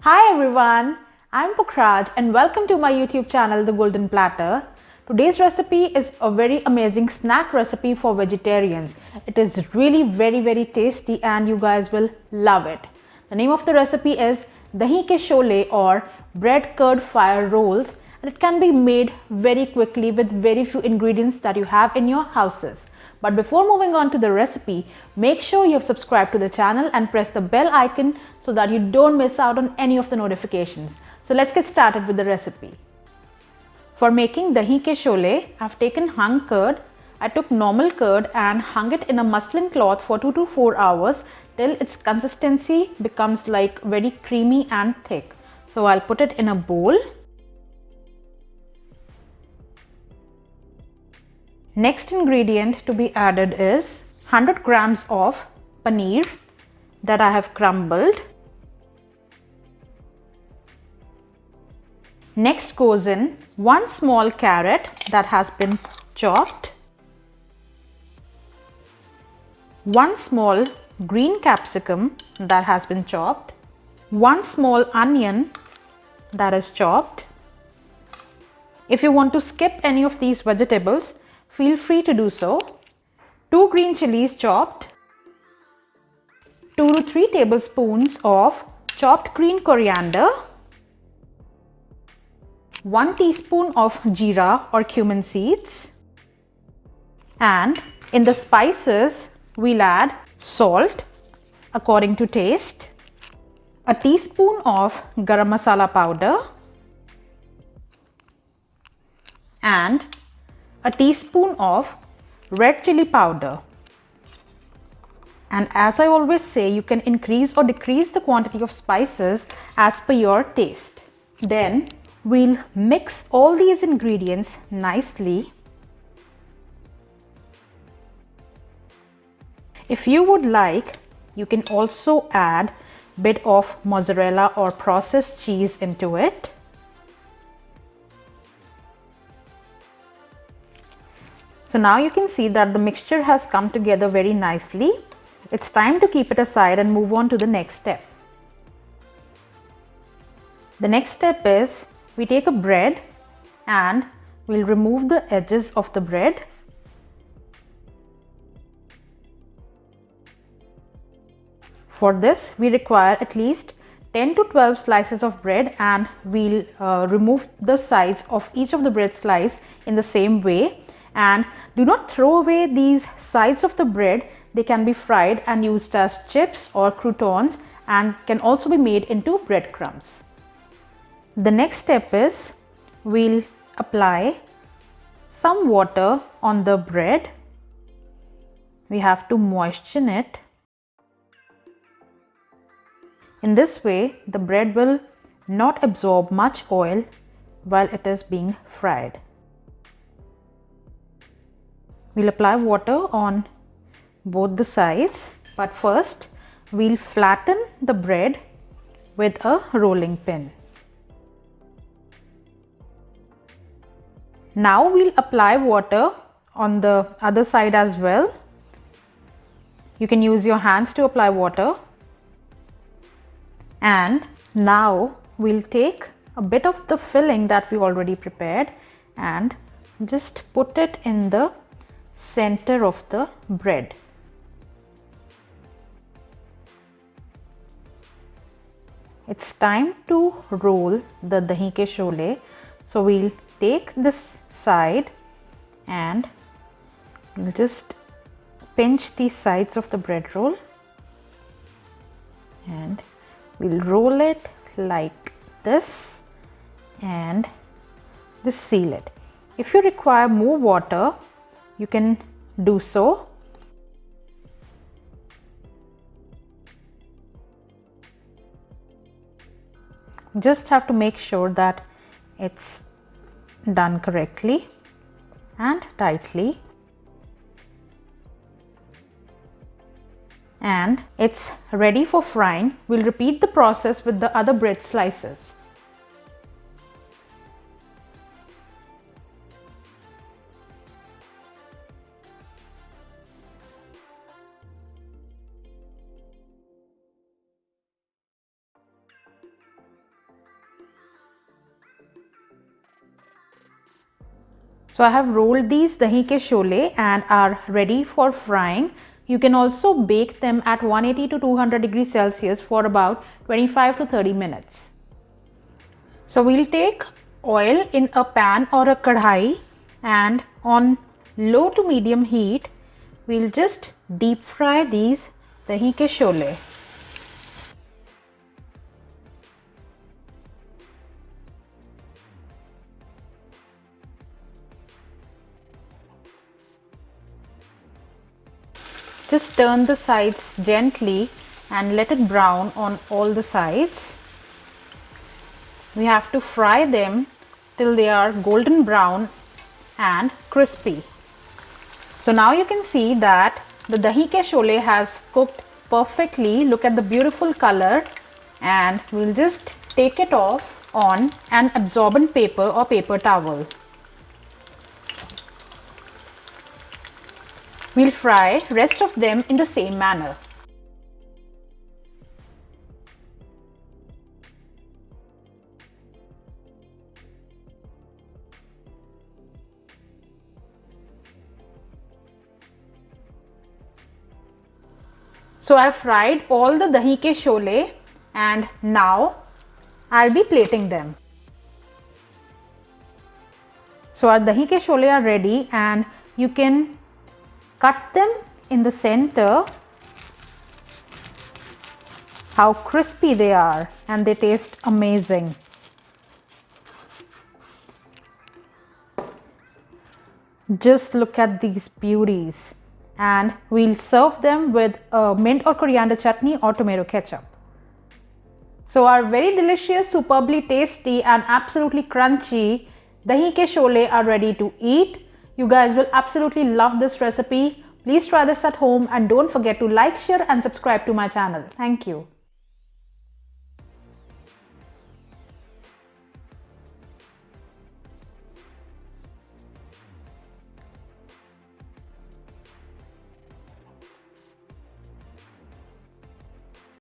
Hi everyone, I'm Pukhraj and welcome to my YouTube channel The Golden Platter. Today's recipe is a very amazing snack recipe for vegetarians. It is really very tasty and you guys will love it. The name of the recipe is Dahi ke Sholay or bread curd fire rolls, and it can be made very quickly with very few ingredients that you have in your houses. But before moving on to the recipe, make sure you have subscribed to the channel and press the bell icon so that you don't miss out on any of the notifications. So let's get started with the recipe. For making dahi ke sholay, I've taken hung curd. I took normal curd and hung it in a muslin cloth for 2 to 4 hours till its consistency becomes like very creamy and thick. So I'll put it in a bowl. Next ingredient to be added is 100 grams of paneer that I have crumbled. Next goes in 1 small carrot that has been chopped, 1 small green capsicum that has been chopped, 1 small onion that is chopped. If you want to skip any of these vegetables, feel free to do so. 2 green chilies chopped, 2 to 3 tablespoons of chopped green coriander, 1 teaspoon of jeera or cumin seeds, and in the spices we'll add salt according to taste, a teaspoon of Garam Masala powder, and a teaspoon of Red Chilli Powder. And as I always say, you can increase or decrease the quantity of spices as per your taste. Then we'll mix all these ingredients nicely. If you would like, you can also add a bit of mozzarella or processed cheese into it. So now you can see that the mixture has come together very nicely. It's time to keep it aside and move on to the next step. The next step is we take a bread and we'll remove the edges of the bread. For this, we require at least 10 to 12 slices of bread, and we'll remove the sides of each of the bread slice in the same way. And do not throw away these sides of the bread. They can be fried and used as chips or croutons and can also be made into breadcrumbs. The next step is we'll apply some water on the bread. We have to moisten it. In this way, the bread will not absorb much oil while it is being fried. We'll apply water on both the sides, but first we'll flatten the bread with a rolling pin. Now we'll apply water on the other side as well. You can use your hands to apply water. And now we'll take a bit of the filling that we already prepared and just put it in the center of the bread. It's time to roll the dahi ke sholay. So we'll take this side and we'll just pinch the sides of the bread roll and we'll roll it like this and just seal it. If you require more water, you can do so. Just have to make sure that it's done correctly and tightly. And it's ready for frying. We'll repeat the process with the other bread slices. So I have rolled these dahi ke sholay and are ready for frying. You can also bake them at 180 to 200 degrees Celsius for about 25 to 30 minutes. So we'll take oil in a pan or a kadhai and on low to medium heat, we'll just deep fry these dahi ke sholay. Just turn the sides gently and let it brown on all the sides. We have to fry them till they are golden brown and crispy. So now you can see that the dahi ke sholay has cooked perfectly. Look at the beautiful color, and we'll just take it off on an absorbent paper or paper towel. We'll fry rest of them in the same manner. So I've fried all the dahi ke sholay and now I'll be plating them. So our dahi ke sholay are ready and you can cut them in the center. How crispy they are, and they taste amazing. Just look at these beauties, and we'll serve them with mint or coriander chutney or tomato ketchup. So our very delicious, superbly tasty and absolutely crunchy dahi ke sholay are ready to eat. You guys will absolutely love this recipe. Please try this at home and don't forget to like, share and subscribe to my channel. Thank you.